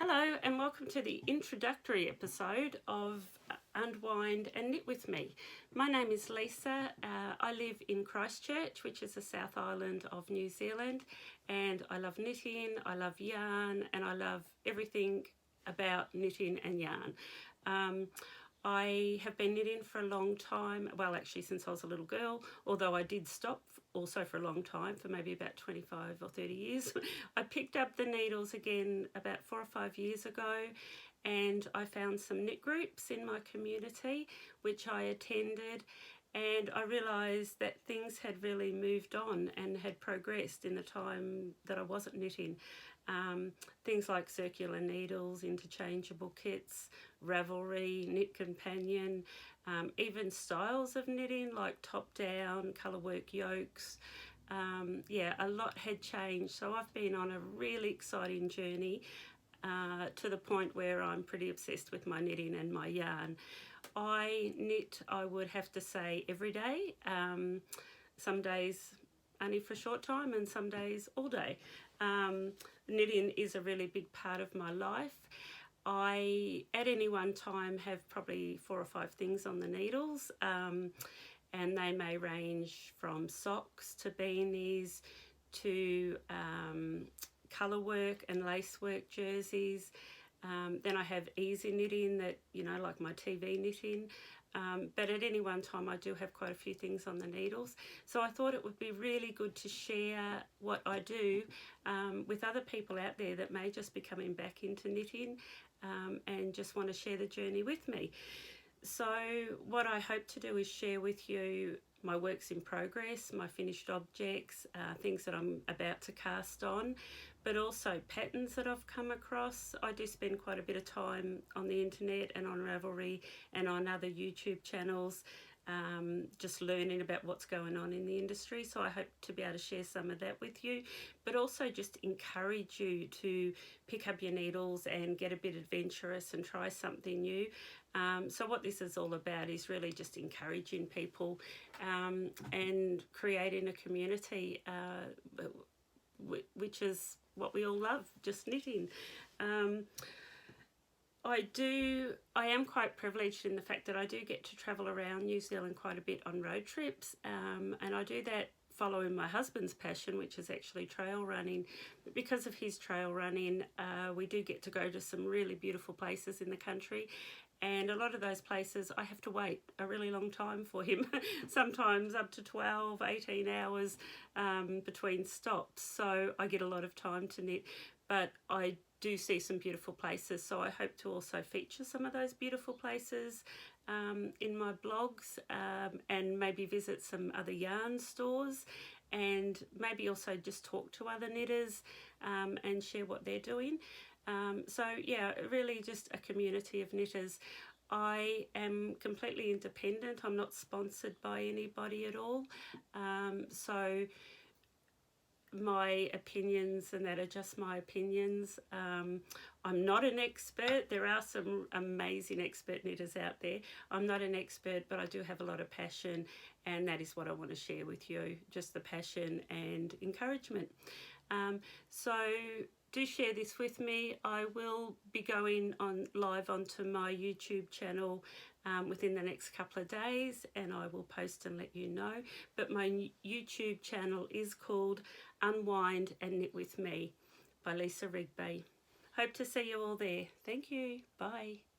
Hello and welcome to the introductory episode of Unwind and Knit with me. My name is Lisa. I live in Christchurch, which is the South Island of New Zealand, and I love knitting, I love yarn, and I love everything about knitting and yarn. I have been knitting for a long time, well actually since I was a little girl, although I did stop also for a long time, for maybe about 25 or 30 years. I picked up the needles again about 4 or 5 years ago, and I found some knit groups in my community which I attended, and I realised that things had really moved on and had progressed in the time that I wasn't knitting. Things like circular needles, interchangeable kits, Ravelry, Knit Companion, even styles of knitting like top down, colour work yokes. Yeah, a lot had changed, so I've been on a really exciting journey to the point where I'm pretty obsessed with my knitting and my yarn. I knit, I would have to say, every day. Some days only for a short time and some days all day. Knitting is a really big part of my life. I, at any one time, have probably 4 or 5 things on the needles, and they may range from socks to beanies to colour work and lace work jerseys. Then I have easy knitting that, you know, like my TV knitting. But at any one time I do have quite a few things on the needles. So I thought it would be really good to share what I do with other people out there that may just be coming back into knitting and just want to share the journey with me. So what I hope to do is share with you my works in progress, my finished objects, things that I'm about to cast on, but also patterns that I've come across. I do spend quite a bit of time on the internet and on Ravelry and on other YouTube channels, just learning about what's going on in the industry. So I hope to be able to share some of that with you, but also just encourage you to pick up your needles and get a bit adventurous and try something new. So what this is all about is really just encouraging people and creating a community, which is what we all love, just knitting. I am quite privileged in the fact that I do get to travel around New Zealand quite a bit on road trips, and I do that following my husband's passion, which is actually trail running. But because of his trail running, we do get to go to some really beautiful places in the country, and a lot of those places I have to wait a really long time for him, sometimes up to 12, 18 hours between stops. So I get a lot of time to knit, but I do see some beautiful places. So I hope to also feature some of those beautiful places in my blogs, and maybe visit some other yarn stores, and maybe also just talk to other knitters and share what they're doing. So yeah, really just a community of knitters. I am completely independent. I'm not sponsored by anybody at all. So my opinions and that are just my opinions. I'm not an expert. There are some amazing expert knitters out there. I'm not an expert, but I do have a lot of passion, and that is what I want to share with you, just the passion and encouragement. So do share this with me. I will be going on live onto my YouTube channel within the next couple of days, and I will post and let you know. But my YouTube channel is called Unwind and Knit with Me by Lisa Rigby. Hope to see you all there. Thank you. Bye.